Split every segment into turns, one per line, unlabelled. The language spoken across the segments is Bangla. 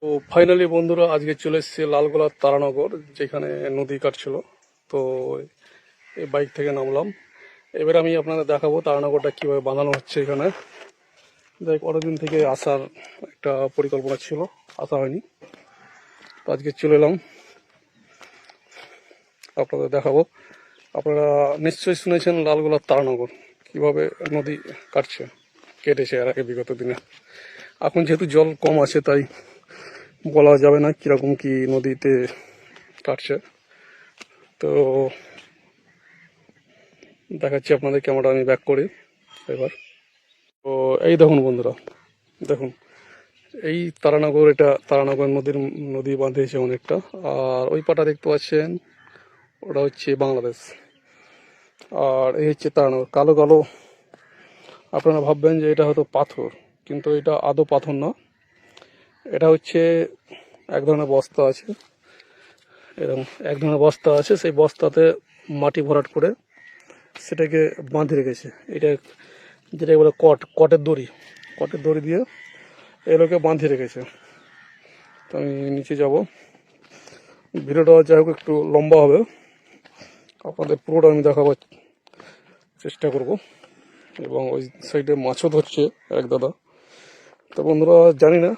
তো ফাইনালি বন্ধুরা আজকে চলে এসেছি লালগোলার তারানগর, যেখানে নদী কাটছিল। তো এই বাইক থেকে নামলাম। এবার আমি আপনাদের দেখাবো তারানগরটা কিভাবে বানানো হচ্ছে এখানে। দেখ, অনেকদিন থেকে আসার একটা পরিকল্পনা ছিল, আসা হয়নি। তো আজকে চলে এলাম, আপনাদের দেখাবো। আপনারা নিশ্চয়ই শুনেছেন লালগোলার তারানগর কিভাবে নদী কেটেছে এর আগে বিগত দিনে। এখন যেহেতু জল কম আছে, তাই বলা যাবে না কিরকম কি নদীতে কাটছে। তো দেখাচ্ছি আপনাদের, ক্যামেরা আমি ব্যাক করি এবার। তো এই দেখুন বন্ধুরা, দেখুন এই তারানগর, এটা তারানগর নদী বাঁধিয়েছে অনেকটা। আর ওই পাটা দেখতে পাচ্ছেন, ওটা হচ্ছে বাংলাদেশ। আর এই হচ্ছে তারানগর, কালো কালো। আপনারা ভাববেন যে এটা হয়তো পাথর, কিন্তু এটা আদৌ পাথর না। এটা হচ্ছে এক ধরনের বস্তা আছে, এরকম এক ধরনের বস্তা আছে। সেই বস্তাতে মাটি ভরাট করে সেটাকে বাঁধে রেখেছে। এটা যেটাকে বলে কটের দড়ি দিয়ে এগুলোকে বাঁধিয়ে রেখেছে। তো আমি নিচে যাব, ভিডিওটা যাই হোক একটু লম্বা হবে, আপনাদের পুরোটা আমি দেখাবার চেষ্টা করব। এবং ওই সাইডে মাছও ধরছে এক দাদা। তো বন্ধুরা, জানি না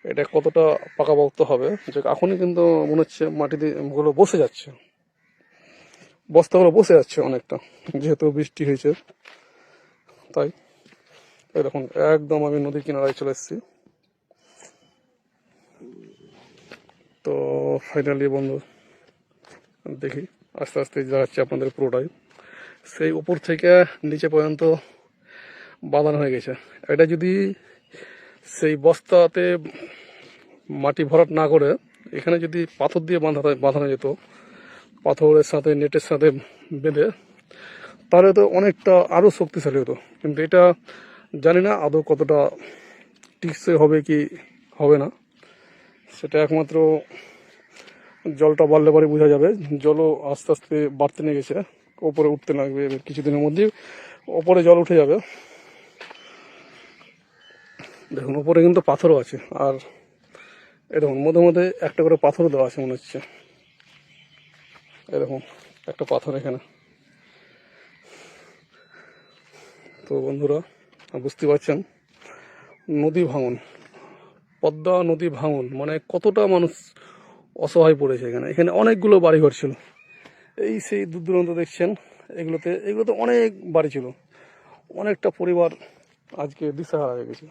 এটা কতটা পাকাপোক্ত হবে, যে এখনই কিন্তু মনে হচ্ছে মাটিতে গুলো বসে যাচ্ছে, বস্তাগুলো বসে যাচ্ছে অনেকটা, যেহেতু বৃষ্টি হয়েছে তাই। এই দেখুন, একদম আমি নদীর কিনারায় চলে এসেছি। তো ফাইনালি বন্ধু, দেখি আস্তে আস্তে যাচ্ছে আপনাদের পুরোটাই। সেই উপর থেকে নিচে পর্যন্ত বাঁধানো হয়ে গেছে। এটা যদি সেই বস্তাতে মাটি ভরাট না করে এখানে যদি পাথর দিয়ে বাঁধানো যেত, পাথরের সাথে নেটের সাথে বেঁধে, তাহলে তো অনেকটা আরও শক্তিশালী হতো। কিন্তু এটা জানি না আদৌ কতটা টিকসই হবে কি হবে না, সেটা একমাত্র জলটা বাড়লে পরে বোঝা যাবে। জলও আস্তে আস্তে বাড়তে নিয়ে গেছে, ওপরে উঠতে লাগবে, কিছুদিনের মধ্যেই ওপরে জল উঠে যাবে। দেখুন ওপরে কিন্তু পাথরও আছে, আর এরকম মধ্যে মধ্যে একটা করে পাথর দেওয়া আছে মনে হচ্ছে। এরকম একটা পাথর এখানে। তো বন্ধুরা, বুঝতে পারছেন নদী ভাঙন, পদ্মা নদী ভাঙন মানে কতটা মানুষ অসহায় পড়েছে। এখানে এখানে অনেকগুলো বাড়িঘর ছিল, এই সেই দূর দূরান্ত দেখছেন, এগুলোতে অনেক বাড়ি ছিল। অনেকটা পরিবার আজকে দিশাহারা হয়ে গেছে।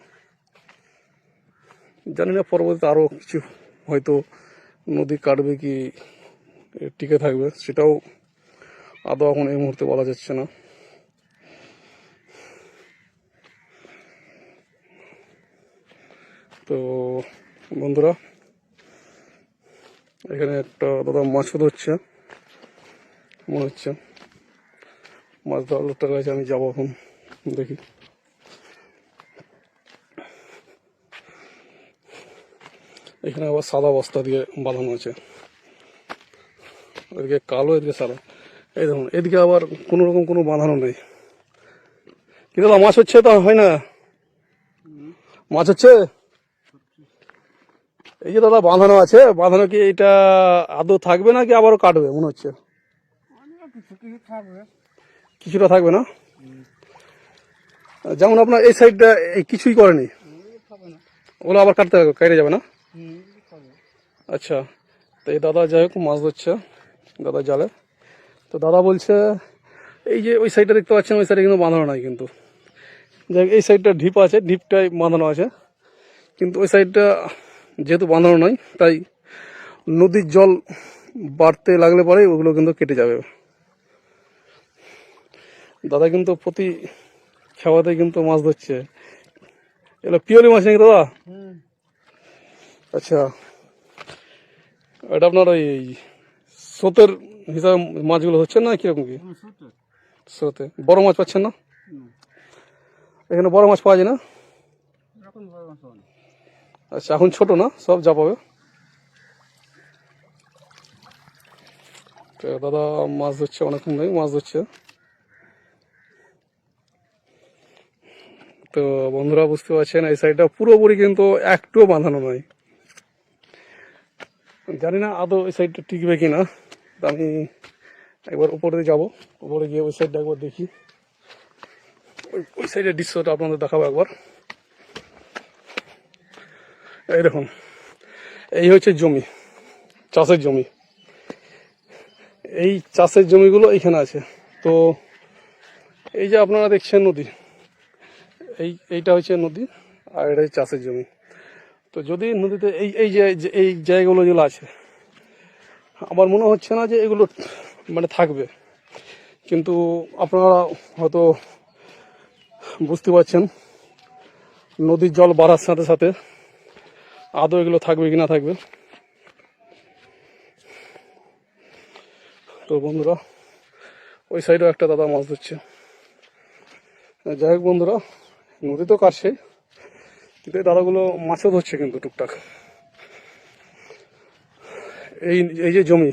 জানি না পরবর্তীতে আরও কিছু হয়তো নদী কাটবে কি টিকে থাকবে, সেটাও আদৌ এখন এই মুহূর্তে বলা যাচ্ছে না। তো বন্ধুরা, এখানে একটা দাদা মাছও ধরছে মনে হচ্ছে। মাছ ধরার লোকটার কাছে আমি যাবো এখন, দেখি। এখানে আবার সাদা বস্তা দিয়ে বাঁধানো আছে, এদিকে কালো, এদিকে সাদা। এই দেখুন, এদিকে আবার কোনো রকম কোনো বাঁধানো নেই। কি দাদা, মাছ হচ্ছে? তা হয় না, মাছ হচ্ছে? এই যে দাদা বাঁধানো আছে, বাঁধানো কি এটা আদৌ থাকবে নাকি আবারও কাটবে মনে হচ্ছে? কিছুটা থাকবে না, যেমন আপনার এই সাইডটা কিছুই করেনি, ওগুলো আবার কেটে যাবে না? আচ্ছা। তো এই দাদা যাই হোক মাছ ধরছে, দাদা জালে। তো দাদা বলছে এই যে ওই সাইডটা দেখতে পাচ্ছেন, ওই সাইডে কিন্তু বাঁধানো নাই, কিন্তু যাই এই সাইডটা ঢিপ আছে, ঢিপটাই বাঁধানো আছে। কিন্তু ওই সাইডটা যেহেতু বাঁধানো নয়, তাই নদীর জল বাড়তে লাগলে পরে ওগুলো কিন্তু কেটে যাবে। দাদা কিন্তু প্রতি খাওয়াতে কিন্তু মাছ ধরছে। এগুলো পিওরি মাছ নাকি দাদা? আচ্ছা, এটা আপনার ওই স্রোতের হিসাবে মাছগুলো হচ্ছে না কিরকম কি? স্রোতে বড় মাছ পাচ্ছেন না? এখানে বড় মাছ পাওয়া যায় না? আচ্ছা, এখন ছোট না, সব যা পাবে। তো দাদা মাছ ধরছে, অনেকক্ষণ ধরে মাছ ধরছে। তো বন্ধুরা বুঝতে পারছেন, এই সাইডটা পুরোপুরি কিন্তু একটুও বাঁধানো নয়, জানি না আদৌ ওই সাইডটা টিকবে কি না। আমি একবার উপরে যাব, উপরে গিয়ে ওই সাইডটা একবার দেখি। ওই সাইডের দৃশ্যটা আপনাদের দেখাবো একবার। এই দেখুন, এই হচ্ছে জমি, চাষের জমি। এই চাষের জমিগুলো এইখানে আছে। তো এই যে আপনারা দেখছেন নদী, এইটা হচ্ছে নদী, আর এটা হচ্ছে চাষের জমি। তো যদি নদীতে এই জায়গাগুলো যেগুলো আছে, আমার মনে হচ্ছে না যে এগুলো মানে থাকবে। কিন্তু আপনারা হয়তো বুঝতে পারছেন নদীর জল বাড়ার সাথে সাথে আদৌ এগুলো থাকবে কি না থাকবে। তো বন্ধুরা, ওই সাইডেও একটা দাদা মাছ ধরছে। যাই হোক বন্ধুরা, নদী তো কাটছে, কিন্তু এই দাদাগুলো মাছও ধরছে কিন্তু টুকটাক। এই যে জমি,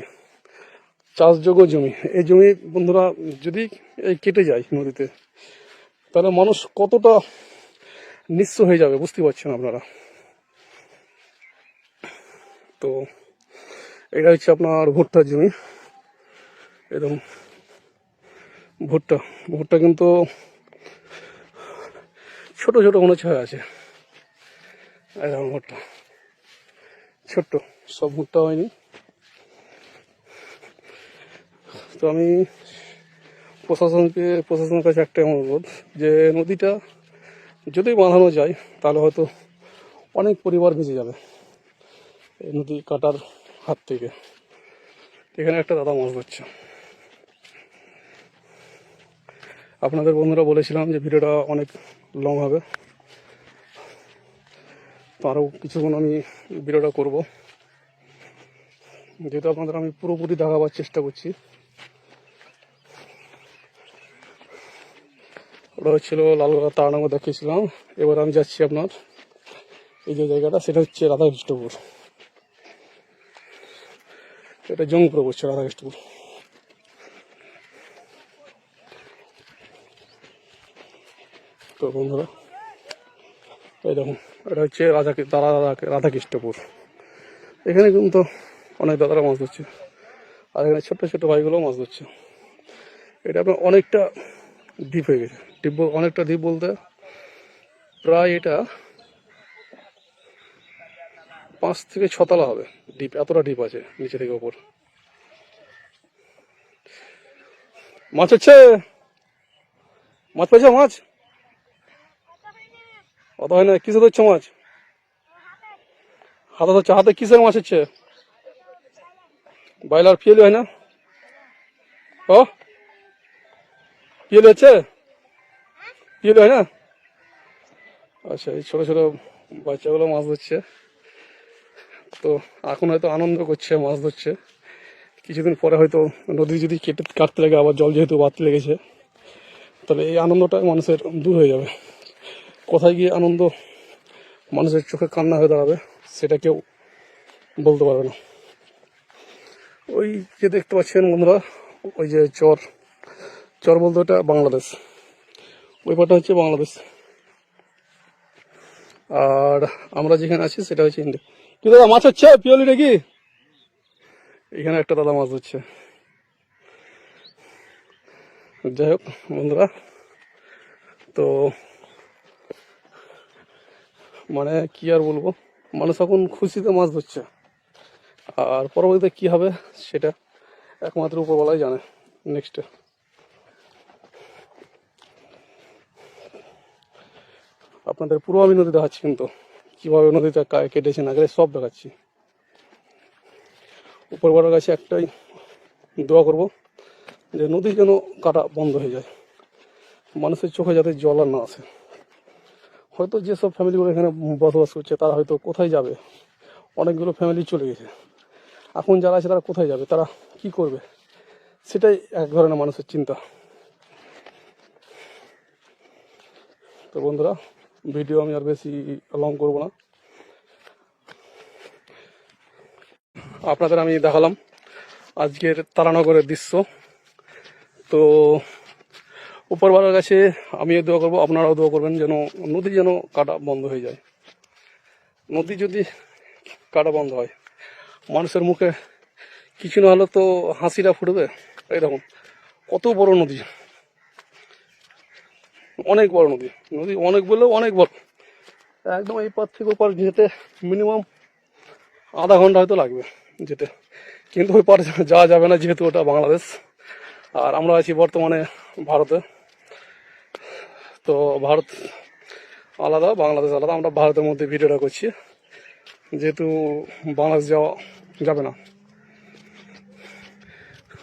চাষযোগ্য জমি, এই জমি বন্ধুরা যদি এই কেটে যায় নদীতে, তাহলে মানুষ কতটা নিঃস্ব হয়ে যাবে বুঝতে পারছেন আপনারা। তো এটা হচ্ছে আপনার ভুট্টার জমি। এরকম ভুট্টা কিন্তু ছোট ছোট মনে হয়ে আছে। এরকম ভুট্টা ছোট্ট, সব ভুট্টা হয়নি। তো আমি প্রশাসনের কাছে একটা অনুরোধ, যে নদীটা যদি বাঁধানো যায় তাহলে হয়তো অনেক পরিবার বেঁচে যাবে এই নদী কাটার হাত থেকে। এখানে একটা দাদা মাছ ধরছে। আপনাদের বন্ধুরা বলেছিলাম যে ভিডিওটা অনেক লং হবে, তো আরও কিছুক্ষণ আমি ভিডিওটা করব, যেহেতু আপনাদের আমি পুরোপুরি দেখাবার চেষ্টা করছি। ওটা হচ্ছিল লালগড়া তারানগর দেখিয়েছিলাম। এবার আমি যাচ্ছি আপনার এই যে জায়গাটা, সেটা হচ্ছে রাধাকৃষ্ণপুর। এটা জংপুরে পড়ছে, রাধাকৃষ্ণপুর। তো বন্ধুরা এই দেখুন, এটা হচ্ছে রাধাকৃষ্ণপুর। এখানে কিন্তু অনেক দাদারা মাছ ধরছে, আর এখানে ছোট্ট ছোট্ট ভাইগুলো মাছ ধরছে। এটা আপনার অনেকটা ডিপ হয়ে গেছে। অনেকটা ডিপ বলতে প্রায় এটা 5 থেকে 6 তলা হবে ডিপ, এতটা ডিপ আছে নিচে থেকে ওপর। মাছ হচ্ছে, মাছ পাইছো? মাছ অত হয় না, কিসে ধরছো মাছ? হাতে ধরছে। হাতে কিসের মাছ হচ্ছে? বাইলার ফিয়েলি হয় না? ও ফিয়েলি হচ্ছে, ফিয়েলি হয় না? আচ্ছা, এই ছোট ছোট বাচ্চাগুলো মাছ ধরছে। তো এখন হয়তো আনন্দ করছে, মাছ ধরছে। কিছুদিন পরে হয়তো নদী যদি কাটতে লাগে, আবার জল যেহেতু বাড়তে লেগেছে, তাহলে এই আনন্দটা মানুষের দূর হয়ে যাবে। কোথায় গিয়ে আনন্দ মানুষের চোখে কান্না হয়ে দাঁড়াবে সেটা কেউ বলতে পারবে না। ওই যে দেখতে পাচ্ছেন বন্ধুরা, ওই যে চর বলতে ওটা বাংলাদেশ, ওই পাটা হচ্ছে বাংলাদেশ, আর আমরা যেখানে আছি সেটা হচ্ছে ইন্ডিয়া। কি দাদা মাছ হচ্ছে পিওলি নাকি? এখানে একটা দাদা মাছ হচ্ছে। যাই হোক বন্ধুরা, তো মানে কি আর বলবো, মানুষ এখন খুশিতে মাছ ধরছে, আর পরবর্তীতে কি হবে সেটা একমাত্র উপরওয়ালাই জানে। নেক্সটে আপনাদের পুরো আমি নদী দেখাচ্ছি, কিন্তু কীভাবে নদীটা কেটেছে না কেটে সব দেখাচ্ছি। উপরওয়ালার কাছে একটাই দোয়া করব, যে নদী যেন কাটা বন্ধ হয়ে যায়, মানুষের চোখে যাতে জল আর না আসে। হয়তো যেসব ফ্যামিলিগুলো এখানে বসবাস করছে তারা হয়তো কোথায় যাবে, অনেকগুলো ফ্যামিলি চলে গেছে। এখন যারা আছে তারা কোথায় যাবে, তারা কি করবে, সেটাই এক ধরনের মানুষের চিন্তা। তো বন্ধুরা, ভিডিও আমি আর বেশি লং করব না, আপনাদের আমি দেখালাম আজকের তারানগরের দৃশ্য। তো উপরওয়ালার কাছে আমিও দোয়া করবো, আপনারাও দোয়া করবেন যেন নদী যেন কাটা বন্ধ হয়ে যায়। নদী যদি কাটা বন্ধ হয়, মানুষের মুখে কিছু না হলে তো হাসিটা ফুটবে। এই দেখুন কত বড় নদী, অনেক বড় নদী, নদী অনেক বললেও অনেক বড়। একদম এই পার থেকে ওপার যেতে মিনিমাম আধা ঘন্টা হয়তো লাগবে যেতে, কিন্তু ওই পারে যাওয়া যাবে না যেহেতু ওটা বাংলাদেশ আর আমরা আছি বর্তমানে ভারতে। তো ভারত আলাদা, বাংলাদেশ আলাদা, আমরা ভারতের মধ্যে ভিডিওটা করছি যেহেতু বাংলাদেশ যাওয়া যাবে না।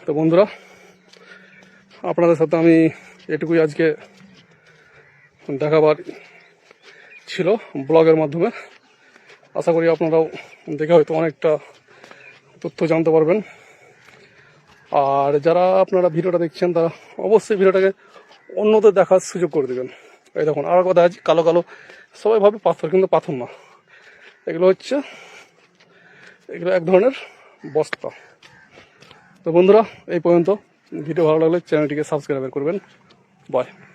তো বন্ধুরা, আপনাদের সাথে আমি এটুকুই আজকে দেখাবার ছিল ব্লগের মাধ্যমে। আশা করি আপনারাও দেখে হয়তো অনেকটা তথ্য জানতে পারবেন। আর যারা আপনারা ভিডিওটা দেখছেন তারা অবশ্যই ভিডিওটাকে অন্যদের দেখার সুযোগ করে দেবেন। এই দেখুন আর কথা আছে, কালো কালো সবাই ভাবে পাথর, কিন্তু পাথর না, এগুলো এক ধরনের বস্তা। তো বন্ধুরা, এই পর্যন্ত। ভিডিও ভালো লাগলে চ্যানেলটিকে সাবস্ক্রাইব করবেন। বাই।